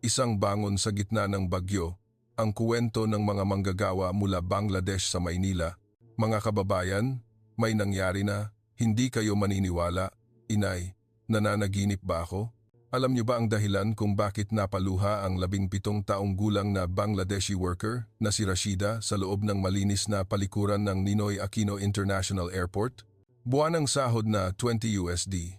Isang bangon sa gitna ng bagyo, ang kuwento ng mga manggagawa mula Bangladesh sa Maynila. Mga kababayan, may nangyari na, hindi kayo maniniwala. Inay, nananaginip ba ako? Alam niyo ba ang dahilan kung bakit napaluha ang 17 taong gulang na Bangladeshi worker na si Rashida sa loob ng malinis na palikuran ng Ninoy Aquino International Airport? Buwan ng sahod na 20 USD.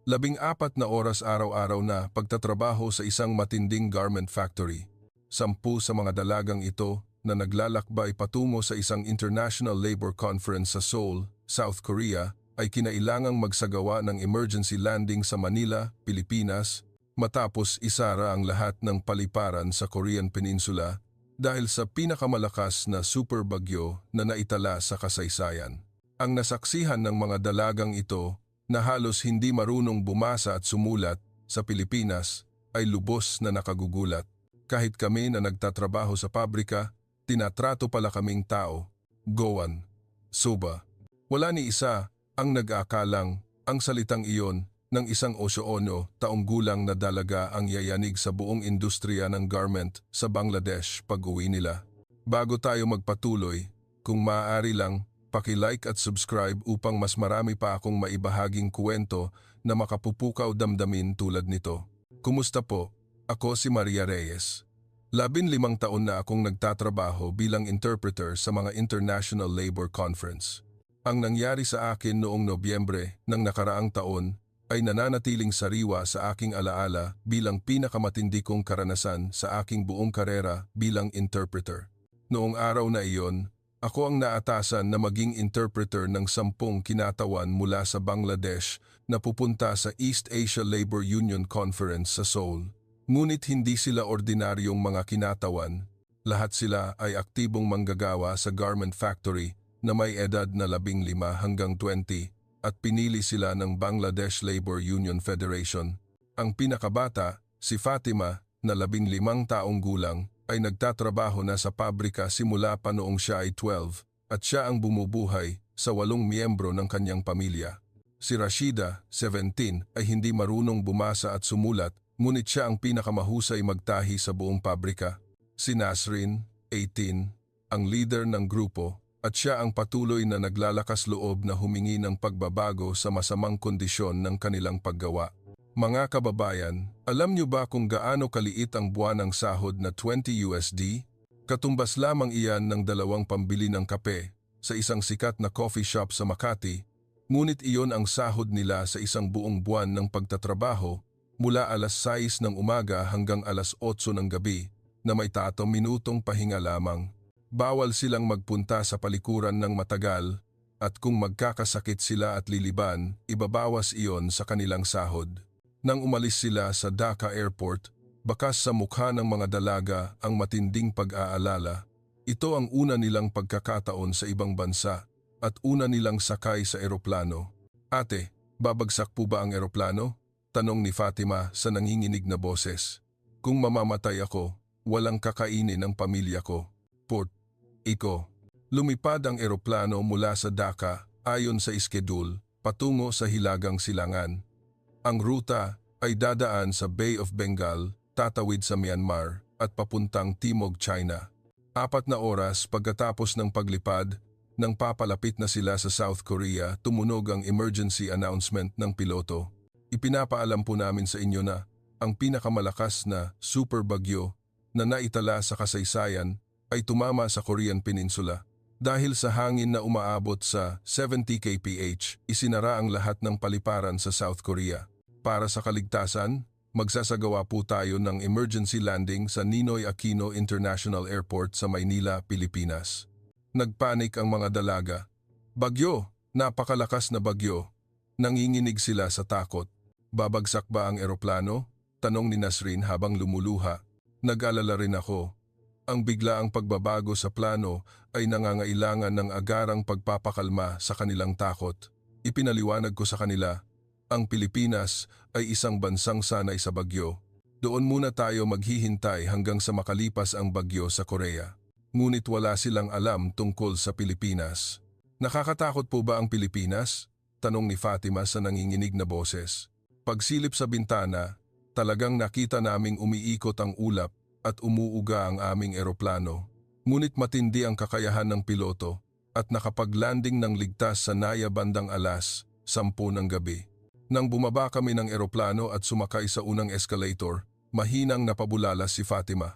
14 na oras araw-araw na pagtatrabaho sa isang matinding garment factory. 10 sa mga dalagang ito na naglalakbay patungo sa isang International Labor Conference sa Seoul, South Korea, ay kinailangang magsagawa ng emergency landing sa Manila, Pilipinas, matapos isara ang lahat ng paliparan sa Korean Peninsula dahil sa pinakamalakas na super bagyo na naitala sa kasaysayan. Ang nasaksihan ng mga dalagang ito na halos hindi marunong bumasa at sumulat sa Pilipinas ay lubos na nakagugulat. Kahit kami na nagtatrabaho sa pabrika, tinatrato pala kaming tao. Goan. Suba. Wala ni isa ang nag-aakalang ang salitang iyon ng isang 18 taong gulang na dalaga ang yayanig sa buong industriya ng garment sa Bangladesh pag-uwi nila. Bago tayo magpatuloy, kung maaari lang, paki-like at subscribe upang mas marami pa akong maibahaging kwento na makapupukaw damdamin tulad nito. Kumusta po? Ako si Maria Reyes. 15 taon na akong nagtatrabaho bilang interpreter sa mga International Labor Conference. Ang nangyari sa akin noong Nobyembre ng nakaraang taon ay nananatiling sariwa sa aking alaala bilang pinakamatindi kong karanasan sa aking buong karera bilang interpreter. Noong araw na iyon, ako ang naatasan na maging interpreter ng 10 kinatawan mula sa Bangladesh na pupunta sa East Asia Labor Union Conference sa Seoul. Ngunit hindi sila ordinaryong mga kinatawan. Lahat sila ay aktibong manggagawa sa garment factory na may edad na 15 hanggang 20 at pinili sila ng Bangladesh Labor Union Federation. Ang pinakabata, si Fatima, na 15 taong gulang, ay nagtatrabaho na sa pabrika simula pa noong siya ay 12 at siya ang bumubuhay sa 8 miyembro ng kanyang pamilya. Si Rashida, 17, ay hindi marunong bumasa at sumulat, ngunit siya ang pinakamahusay magtahi sa buong pabrika. Si Nasrin, 18, ang leader ng grupo at siya ang patuloy na naglalakas loob na humingi ng pagbabago sa masamang kondisyon ng kanilang paggawa. Mga kababayan, alam niyo ba kung gaano kaliit ang buwan ng sahod na 20 USD? Katumbas lamang iyan ng 2 pambili ng kape sa isang sikat na coffee shop sa Makati, ngunit iyon ang sahod nila sa isang buong buwan ng pagtatrabaho mula alas 6 ng umaga hanggang alas 8 ng gabi na may 3 minutong pahinga lamang. Bawal silang magpunta sa palikuran ng matagal at kung magkakasakit sila at liliban, ibabawas iyon sa kanilang sahod. Nang umalis sila sa Dhaka Airport, bakas sa mukha ng mga dalaga ang matinding pag-aalala. Ito ang una nilang pagkakataon sa ibang bansa at una nilang sakay sa eroplano. Ate, babagsak po ba ang eroplano? Tanong ni Fatima sa nanginginig na boses. Kung mamamatay ako, walang kakainin ng pamilya ko. Port, Iko. Lumipad ang eroplano mula sa Dhaka ayon sa iskedul patungo sa Hilagang Silangan. Ang ruta ay dadaan sa Bay of Bengal, tatawid sa Myanmar at papuntang Timog China. 4 na oras pagkatapos ng paglipad, nang papalapit na sila sa South Korea, tumunog ang emergency announcement ng piloto. Ipinapaalam po namin sa inyo na ang pinakamalakas na super bagyo na naitala sa kasaysayan ay tumama sa Korean Peninsula. Dahil sa hangin na umaabot sa 70 kph, isinara ang lahat ng paliparan sa South Korea. Para sa kaligtasan, magsasagawa po tayo ng emergency landing sa Ninoy Aquino International Airport sa Maynila, Pilipinas. Nagpanik ang mga dalaga. Bagyo! Napakalakas na bagyo! Nanginginig sila sa takot. Babagsak ba ang eroplano? Tanong ni Nasrin habang lumuluha. Nag-alala rin ako. Ang biglaang pagbabago sa plano ay nangangailangan ng agarang pagpapakalma sa kanilang takot. Ipinaliwanag ko sa kanila, ang Pilipinas ay isang bansang sanay sa bagyo. Doon muna tayo maghihintay hanggang sa makalipas ang bagyo sa Korea. Ngunit wala silang alam tungkol sa Pilipinas. Nakakatakot po ba ang Pilipinas? Tanong ni Fatima sa nanginginig na boses. Pagsilip sa bintana, Talagang nakita naming umiikot ang ulap at umuuga ang aming eroplano. Ngunit matindi ang kakayahan ng piloto at nakapag-landing ng ligtas sa Naya bandang 10:00 ng gabi. Nang bumaba kami ng eroplano at sumakay sa unang escalator, mahinang napabulalas si Fatima.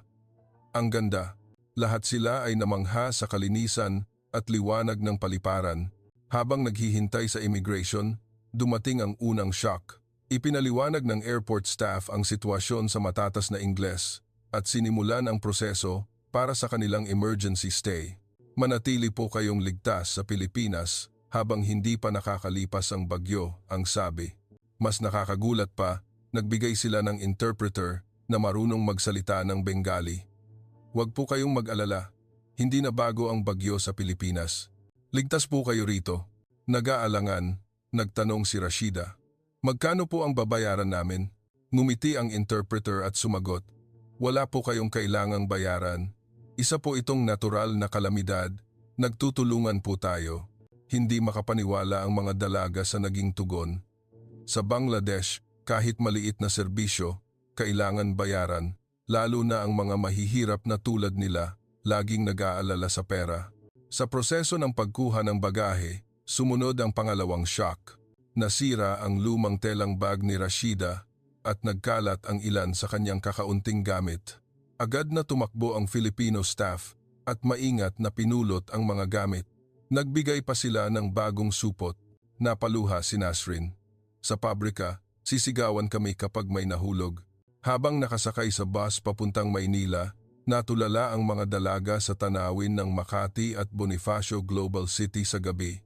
Ang ganda. Lahat sila ay namangha sa kalinisan at liwanag ng paliparan. Habang naghihintay sa immigration, dumating ang unang shock. Ipinaliwanag ng airport staff ang sitwasyon sa matatas na Ingles at sinimulan ang proseso para sa kanilang emergency stay. Manatili po kayong ligtas sa Pilipinas habang hindi pa nakakalipas ang bagyo, ang sabi. Mas nakakagulat pa, nagbigay sila ng interpreter na marunong magsalita ng Bengali. Huwag po kayong mag-alala, hindi na bago ang bagyo sa Pilipinas. Ligtas po kayo rito. Nag-aalangan, nagtanong si Rashida. Magkano po ang babayaran namin? Ngumiti ang interpreter at sumagot. Wala po kayong kailangang bayaran. Isa po itong natural na kalamidad. Nagtutulungan po tayo. Hindi makapaniwala ang mga dalaga sa naging tugon. Sa Bangladesh, kahit maliit na serbisyo, kailangan bayaran, lalo na ang mga mahihirap na tulad nila, laging nag-aalala sa pera. Sa proseso ng pagkuha ng bagahe, sumunod ang pangalawang shock. Nasira ang lumang telang bag ni Rashida at nagkalat ang ilan sa kanyang kakaunting gamit. Agad na tumakbo ang Filipino staff at maingat na pinulot ang mga gamit. Nagbigay pa sila ng bagong supot. Napaluha si Nasrin. Sa pabrika, sisigawan kami kapag may nahulog. Habang nakasakay sa bus papuntang Maynila, natulala ang mga dalaga sa tanawin ng Makati at Bonifacio Global City sa gabi.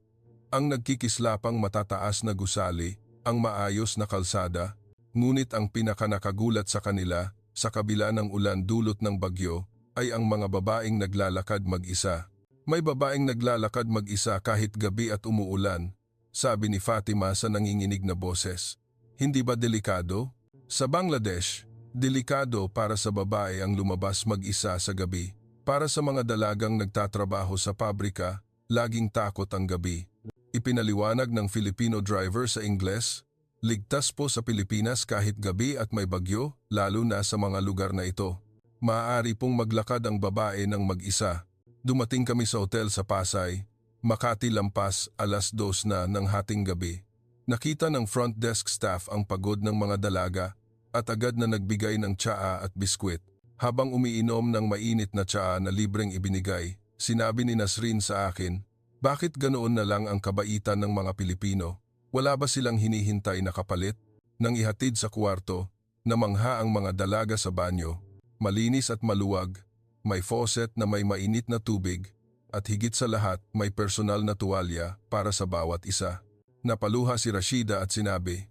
Ang nagkikislapang matataas na gusali, ang maayos na kalsada, ngunit ang pinakanakagulat sa kanila, sa kabila ng ulan dulot ng bagyo, ay ang mga babaeng naglalakad mag-isa. May babaeng naglalakad mag-isa kahit gabi at umuulan, sabi ni Fatima sa nanginginig na boses. Hindi ba delikado? Sa Bangladesh, delikado para sa babae ang lumabas mag-isa sa gabi. Para sa mga dalagang nagtatrabaho sa pabrika, laging takot ang gabi. Ipinaliwanag ng Filipino driver sa Ingles, ligtas po sa Pilipinas kahit gabi at may bagyo, lalo na sa mga lugar na ito. Maaari pong maglakad ang babae ng mag-isa. Dumating kami sa hotel sa Pasay, Makati lampas 2:00 na ng hating gabi. Nakita ng front desk staff ang pagod ng mga dalaga at agad na nagbigay ng tsaa at biskwit. Habang umiinom ng mainit na tsaa na libreng ibinigay, sinabi ni Nasrin sa akin, bakit ganoon na lang ang kabaitan ng mga Pilipino? Wala ba silang hinihintay na kapalit? Nang ihatid sa kwarto, namangha ang mga dalaga sa banyo. Malinis at maluwag, may faucet na may mainit na tubig, at higit sa lahat may personal na tuwalya para sa bawat isa. Napaluha si Rashida at sinabi,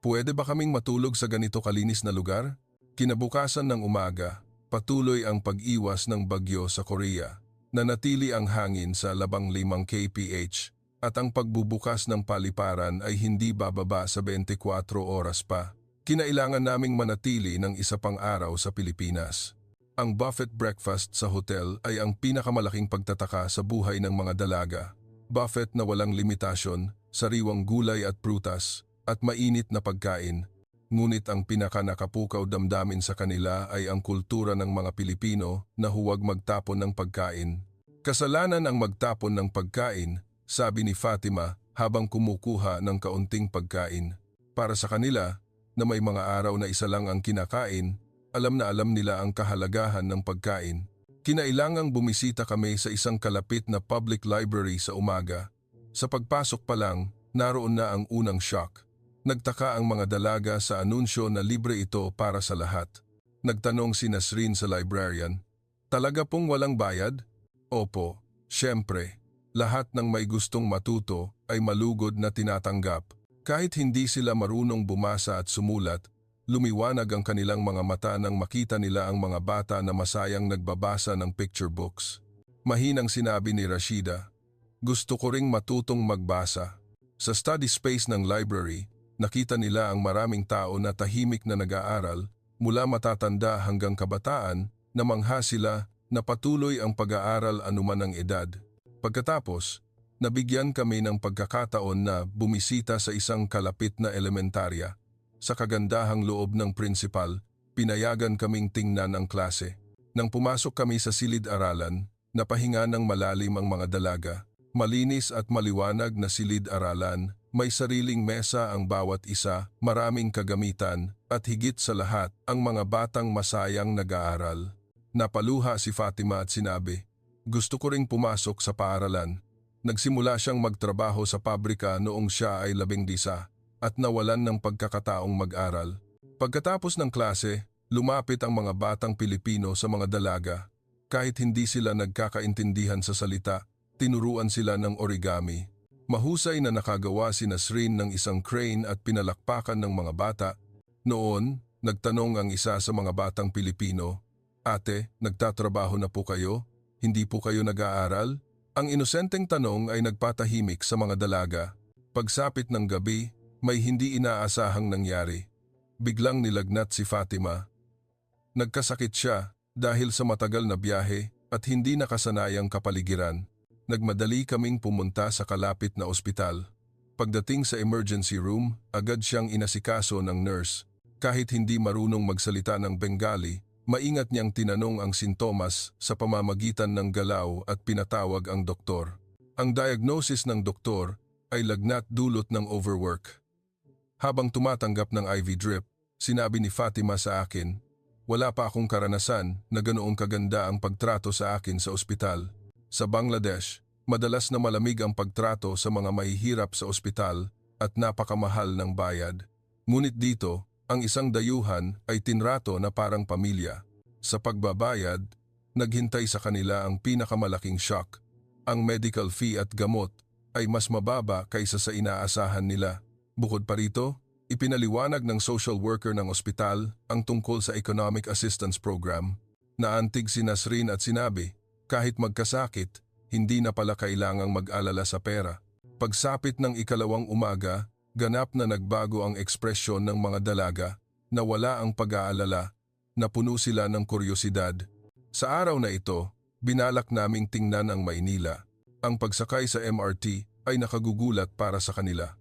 pwede ba kaming matulog sa ganito kalinis na lugar? Kinabukasan ng umaga, patuloy ang pag-iwas ng bagyo sa Korea. Nanatili ang hangin sa 15 kph at ang pagbubukas ng paliparan ay hindi bababa sa 24 oras pa. Kinailangan naming manatili ng isa pang araw sa Pilipinas. Ang buffet breakfast sa hotel ay ang pinakamalaking pagtataka sa buhay ng mga dalaga. Buffet na walang limitasyon, sariwang gulay at prutas, at mainit na pagkain. Ngunit ang pinakanakapukaw damdamin sa kanila ay ang kultura ng mga Pilipino na huwag magtapon ng pagkain. Kasalanan ang magtapon ng pagkain, sabi ni Fatima habang kumukuha ng kaunting pagkain. Para sa kanila, na may mga araw na isa lang ang kinakain, alam na alam nila ang kahalagahan ng pagkain. Kinailangang bumisita kami sa isang kalapit na public library sa umaga. Sa pagpasok pa lang, naroon na ang unang shock. Nagtaka ang mga dalaga sa anunsyo na libre ito para sa lahat. Nagtanong si Nasrin sa librarian, talaga pong walang bayad? Opo, syempre. Lahat ng may gustong matuto ay malugod na tinatanggap. Kahit hindi sila marunong bumasa at sumulat, lumiwanag ang kanilang mga mata nang makita nila ang mga bata na masayang nagbabasa ng picture books. Mahinang sinabi ni Rashida, gusto ko ring matutong magbasa. Sa study space ng library, nakita nila ang maraming tao na tahimik na nag-aaral, mula matatanda hanggang kabataan, namangha sila na patuloy ang pag-aaral anuman ang edad. Pagkatapos, nabigyan kami ng pagkakataon na bumisita sa isang kalapit na elementarya. Sa kagandahang loob ng principal, pinayagan kaming tingnan ang klase. Nang pumasok kami sa silid-aralan, napahinga ng malalim ang mga dalaga. Malinis at maliwanag na silid-aralan, may sariling mesa ang bawat isa, maraming kagamitan, at higit sa lahat, ang mga batang masayang nag-aaral. Napaluha si Fatima at sinabi, "Gusto ko ring pumasok sa paaralan." Nagsimula siyang magtrabaho sa pabrika noong siya ay 11 at nawalan ng pagkakataong mag-aral. Pagkatapos ng klase, lumapit ang mga batang Pilipino sa mga dalaga. Kahit hindi sila nagkakaintindihan sa salita, tinuruan sila ng origami. Mahusay na nakagawa si Nasrin ng isang crane at pinalakpakan ng mga bata. Noon, nagtanong ang isa sa mga batang Pilipino, "Ate, nagtatrabaho na po kayo? Hindi po kayo nag-aaral?" Ang inosenteng tanong ay nagpatahimik sa mga dalaga. Pagsapit ng gabi, may hindi inaasahang nangyari. Biglang nilagnat si Fatima. Nagkasakit siya dahil sa matagal na biyahe at hindi nakasanayang kapaligiran. Nagmadali kaming pumunta sa kalapit na ospital. Pagdating sa emergency room, agad siyang inasikaso ng nurse. Kahit hindi marunong magsalita ng Bengali, maingat niyang tinanong ang sintomas sa pamamagitan ng galaw at pinatawag ang doktor. Ang diagnosis ng doktor ay lagnat dulot ng overwork. Habang tumatanggap ng IV drip, sinabi ni Fatima sa akin, "Wala pa akong karanasan na ganoong kaganda ang pagtrato sa akin sa ospital." Sa Bangladesh, madalas na malamig ang pagtrato sa mga mahihirap sa ospital at napakamahal ng bayad. Ngunit dito, ang isang dayuhan ay tinrato na parang pamilya. Sa pagbabayad, naghintay sa kanila ang pinakamalaking shock. Ang medical fee at gamot ay mas mababa kaysa sa inaasahan nila. Bukod pa rito, ipinaliwanag ng social worker ng ospital ang tungkol sa Economic Assistance Program. Naantig si Nasrin at sinabi, kahit magkasakit, hindi na pala kailangang mag-alala sa pera. Pagsapit ng ikalawang umaga, ganap na nagbago ang ekspresyon ng mga dalaga, na wala ang pag-aalala, napuno sila ng kuryosidad. Sa araw na ito, binalak naming tingnan ang Maynila. Ang pagsakay sa MRT ay nakagugulat para sa kanila.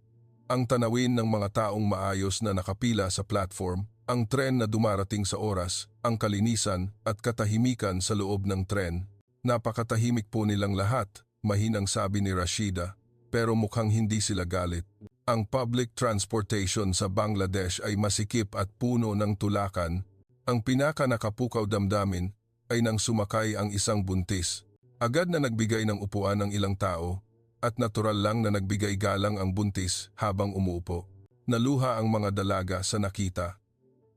Ang tanawin ng mga taong maayos na nakapila sa platform, ang tren na dumarating sa oras, ang kalinisan at katahimikan sa loob ng tren. Napakatahimik po nilang lahat, mahinang sabi ni Rashida, pero mukhang hindi sila galit. Ang public transportation sa Bangladesh ay masikip at puno ng tulakan. Ang pinaka-nakapukaw damdamin ay nang sumakay ang isang buntis. Agad na nagbigay ng upuan ng ilang tao at natural lang na nagbigay galang ang buntis habang umuupo. Naluha ang mga dalaga sa nakita.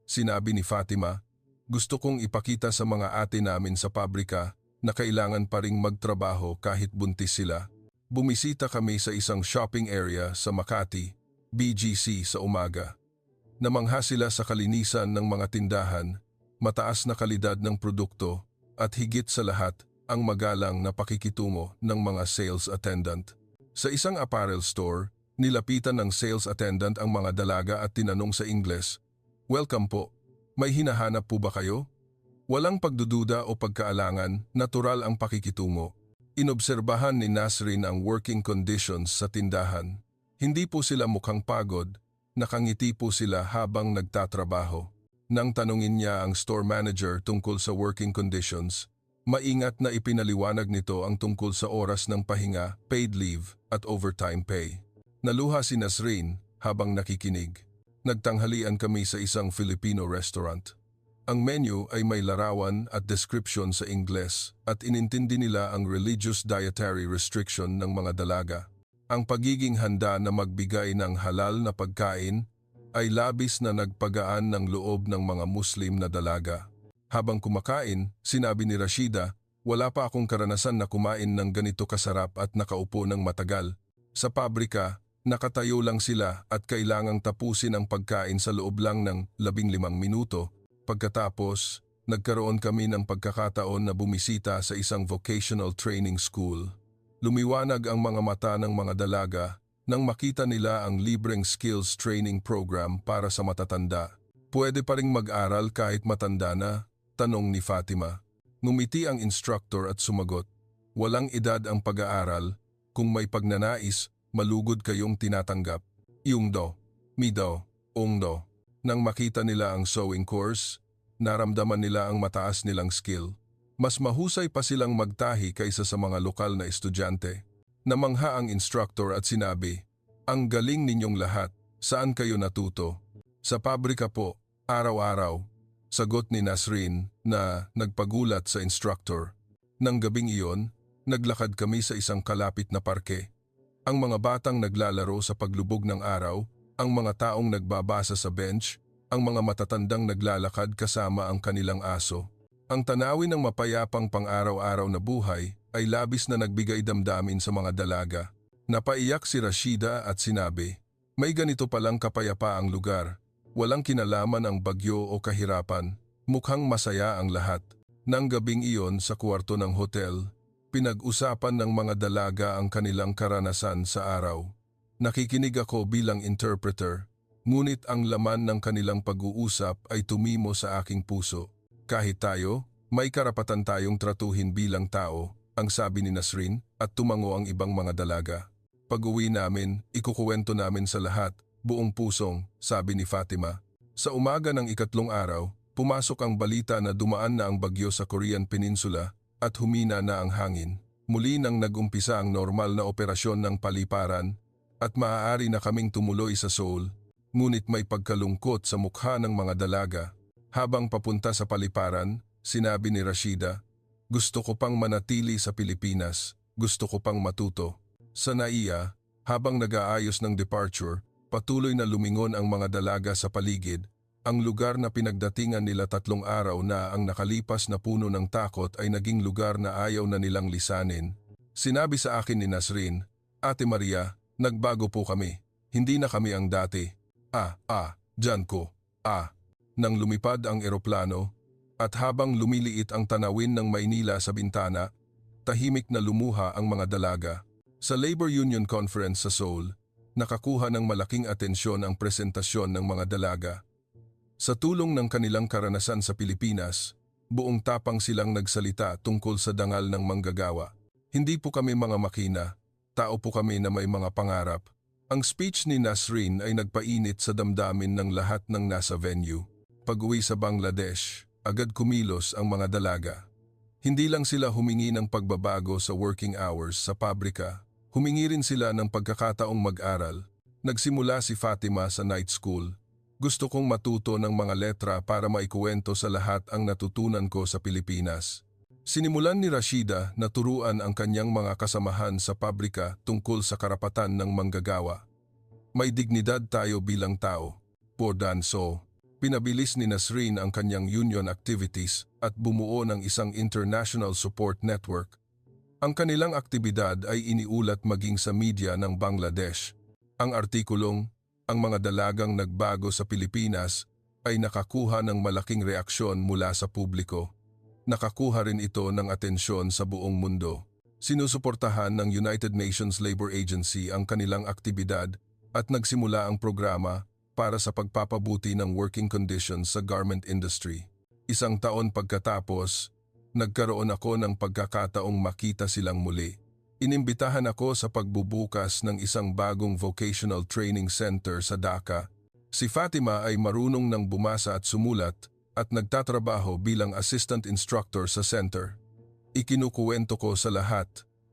Sinabi ni Fatima, "Gusto kong ipakita sa mga ate namin sa pabrika na kailangan pa ring magtrabaho kahit buntis sila." Bumisita kami sa isang shopping area sa Makati, BGC sa umaga. Namangha sila sa kalinisan ng mga tindahan, mataas na kalidad ng produkto, at higit sa lahat, ang magalang na pakikitungo ng mga sales attendant. Sa isang apparel store, nilapitan ng sales attendant ang mga dalaga at tinanong sa Ingles, "Welcome po, may hinahanap po ba kayo?" Walang pagdududa o pagkaalangan, natural ang pakikitungo. Inobserbahan ni Nasrin ang working conditions sa tindahan. Hindi po sila mukhang pagod, nakangiti po sila habang nagtatrabaho. Nang tanungin niya ang store manager tungkol sa working conditions, maingat na ipinaliwanag nito ang tungkol sa oras ng pahinga, paid leave at overtime pay. Naluha si Nasrin habang nakikinig. Nagtanghalian kami sa isang Filipino restaurant. Ang menu ay may larawan at description sa Ingles at inintindi nila ang religious dietary restriction ng mga dalaga. Ang pagiging handa na magbigay ng halal na pagkain ay labis na nagpagaan ng loob ng mga Muslim na dalaga. Habang kumakain, sinabi ni Rashida, "Wala pa akong karanasan na kumain ng ganito kasarap at nakaupo ng matagal. Sa pabrika, nakatayo lang sila at kailangang tapusin ang pagkain sa loob lang ng 15 minuto. Pagkatapos, nagkaroon kami ng pagkakataon na bumisita sa isang vocational training school. Lumiwanag ang mga mata ng mga dalaga nang makita nila ang libreng skills training program para sa matatanda. Pwede pa ring mag-aral kahit matanda na? Tanong ni Fatima. Ngumiti ang instructor at sumagot, "Walang edad ang pag-aaral. Kung may pagnanais, malugod kayong tinatanggap. Yung do, mi do, ong do." Nang makita nila ang sewing course, naramdaman nila ang mataas nilang skill. Mas mahusay pa silang magtahi kaysa sa mga lokal na estudyante. Namangha ang instructor at sinabi, "Ang galing ninyong lahat, saan kayo natuto?" "Sa pabrika po, araw-araw," sagot ni Nasrin na nagpagulat sa instructor. Nang gabing iyon, naglakad kami sa isang kalapit na parke. Ang mga batang naglalaro sa paglubog ng araw, ang mga taong nagbabasa sa bench, ang mga matatandang naglalakad kasama ang kanilang aso. Ang tanawin ng mapayapang pang-araw-araw na buhay ay labis na nagbigay damdamin sa mga dalaga. Napaiyak si Rashida at sinabi, "May ganito palang kapayapa ang lugar. Walang kinalaman ang bagyo o kahirapan. Mukhang masaya ang lahat." Nang gabing iyon sa kwarto ng hotel, pinag-usapan ng mga dalaga ang kanilang karanasan sa araw. Nakikinig ako bilang interpreter, ngunit ang laman ng kanilang pag-uusap ay tumimo sa aking puso. "Kahit tayo, may karapatan tayong tratuhin bilang tao," ang sabi ni Nasrin at tumango ang ibang mga dalaga. "Pag-uwi namin, ikukuwento namin sa lahat, buong pusong," sabi ni Fatima. Sa umaga ng ikatlong araw, pumasok ang balita na dumaan na ang bagyo sa Korean Peninsula at humina na ang hangin. Muli nang nag-umpisa ang normal na operasyon ng paliparan at maaari na kaming tumuloy sa Seoul, ngunit may pagkalungkot sa mukha ng mga dalaga. Habang papunta sa paliparan, sinabi ni Rashida, "Gusto ko pang manatili sa Pilipinas, gusto ko pang matuto." Sa NAIA, habang nag-aayos ng departure, patuloy na lumingon ang mga dalaga sa paligid. Ang lugar na pinagdatingan nila 3 araw na ang nakalipas na puno ng takot ay naging lugar na ayaw na nilang lisanin. Sinabi sa akin ni Nasrin, "Ate Maria, nagbago po kami. Hindi na kami ang dati." Diyan ko. Nang lumipad ang eroplano, at habang lumiliit ang tanawin ng Maynila sa bintana, tahimik na lumuha ang mga dalaga. Sa Labor Union Conference sa Seoul, nakakuha ng malaking atensyon ang presentasyon ng mga dalaga. Sa tulong ng kanilang karanasan sa Pilipinas, buong tapang silang nagsalita tungkol sa dangal ng manggagawa. "Hindi po kami mga makina, tao po kami na may mga pangarap." Ang speech ni Nasrin ay nagpainit sa damdamin ng lahat ng nasa venue. Pag-uwi sa Bangladesh, agad kumilos ang mga dalaga. Hindi lang sila humingi ng pagbabago sa working hours sa pabrika, humingi rin sila ng pagkakataong mag-aral. Nagsimula si Fatima sa night school. "Gusto kong matuto ng mga letra para maikuwento sa lahat ang natutunan ko sa Pilipinas." Sinimulan ni Rashida na turuan ang kanyang mga kasamahan sa pabrika tungkol sa karapatan ng manggagawa. "May dignidad tayo bilang tao." So, pinabilis ni Nasrin ang kanyang union activities at bumuo ng isang international support network. Ang kanilang aktibidad ay iniulat maging sa media ng Bangladesh. Ang artikulong, "Ang mga dalagang nagbago sa Pilipinas," ay nakakuha ng malaking reaksyon mula sa publiko. Nakakuha rin ito ng atensyon sa buong mundo. Sinusuportahan ng United Nations Labor Agency ang kanilang aktibidad at nagsimula ang programa para sa pagpapabuti ng working conditions sa garment industry. 1 taon pagkatapos, nagkaroon ako ng pagkakataong makita silang muli. Inimbitahan ako sa pagbubukas ng isang bagong vocational training center sa Dhaka. Si Fatima ay marunong ng bumasa at sumulat at nagtatrabaho bilang assistant instructor sa center. Ikinukuwento ko sa lahat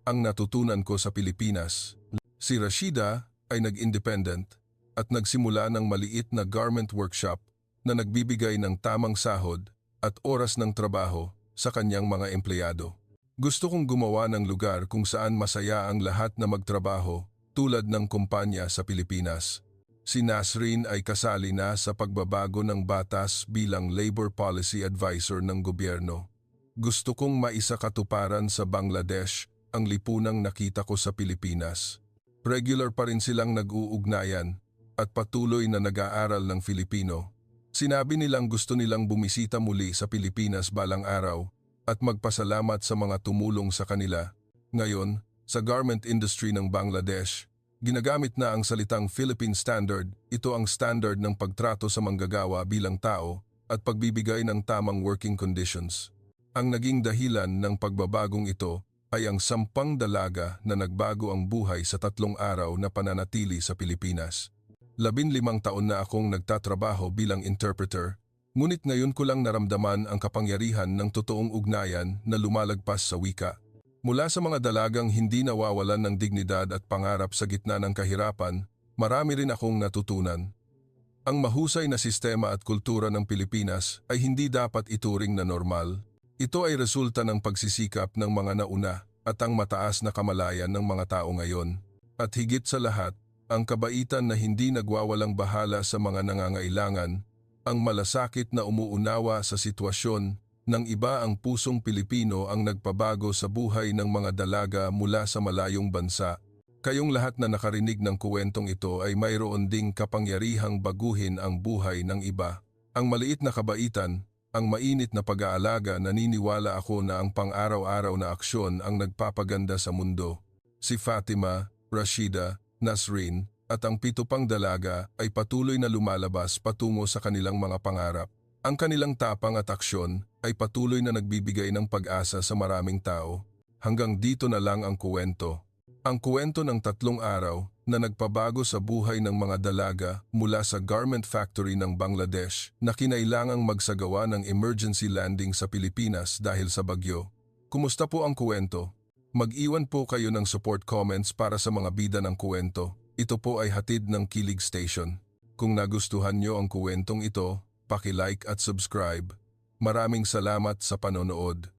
ang natutunan ko sa Pilipinas. Si Rashida ay nag-independent at nagsimula ng maliit na garment workshop na nagbibigay ng tamang sahod at oras ng trabaho sa kanyang mga empleyado. "Gusto kong gumawa ng lugar kung saan masaya ang lahat na magtrabaho tulad ng kumpanya sa Pilipinas." Si Nasrin ay kasali na sa pagbabago ng batas bilang labor policy advisor ng gobyerno. "Gusto kong maisakatuparan sa Bangladesh ang lipunang nakita ko sa Pilipinas." Regular pa rin silang nag-uugnayan at patuloy na nag-aaral ng Filipino. Sinabi nilang gusto nilang bumisita muli sa Pilipinas balang araw at magpasalamat sa mga tumulong sa kanila. Ngayon, sa garment industry ng Bangladesh, ginagamit na ang salitang Philippine Standard. Ito ang standard ng pagtrato sa manggagawa bilang tao at pagbibigay ng tamang working conditions. Ang naging dahilan ng pagbabagong ito ay ang 10 dalaga na nagbago ang buhay sa 3 araw na pananatili sa Pilipinas. 15 taon na akong nagtatrabaho bilang interpreter, ngunit ngayon ko lang naramdaman ang kapangyarihan ng totoong ugnayan na lumalagpas sa wika. Mula sa mga dalagang hindi nawawalan ng dignidad at pangarap sa gitna ng kahirapan, marami rin akong natutunan. Ang mahusay na sistema at kultura ng Pilipinas ay hindi dapat ituring na normal. Ito ay resulta ng pagsisikap ng mga nauna at ang mataas na kamalayan ng mga tao ngayon. At higit sa lahat, ang kabaitan na hindi nagwawalang bahala sa mga nangangailangan, ang malasakit na umuunawa sa sitwasyon ng iba. Ang pusong Pilipino ang nagpabago sa buhay ng mga dalaga mula sa malayong bansa. Kayong lahat na nakarinig ng kuwentong ito ay mayroon ding kapangyarihang baguhin ang buhay ng iba. Ang maliit na kabaitan, ang mainit na pag-aalaga, naniniwala ako na ang pang-araw-araw na aksyon ang nagpapaganda sa mundo. Si Fatima, Rashida, Nasrin at ang 7 pang dalaga ay patuloy na lumalabas patungo sa kanilang mga pangarap. Ang kanilang tapang at aksyon ay patuloy na nagbibigay ng pag-asa sa maraming tao. Hanggang dito na lang ang kuwento. Ang kuwento ng 3 araw na nagpabago sa buhay ng mga dalaga mula sa garment factory ng Bangladesh na kinailangang magsagawa ng emergency landing sa Pilipinas dahil sa bagyo. Kumusta po ang kuwento? Mag-iwan po kayo ng support comments para sa mga bida ng kuwento. Ito po ay hatid ng Kilig Station. Kung nagustuhan nyo ang kuwentong ito, paki-like at subscribe. Maraming salamat sa panonood.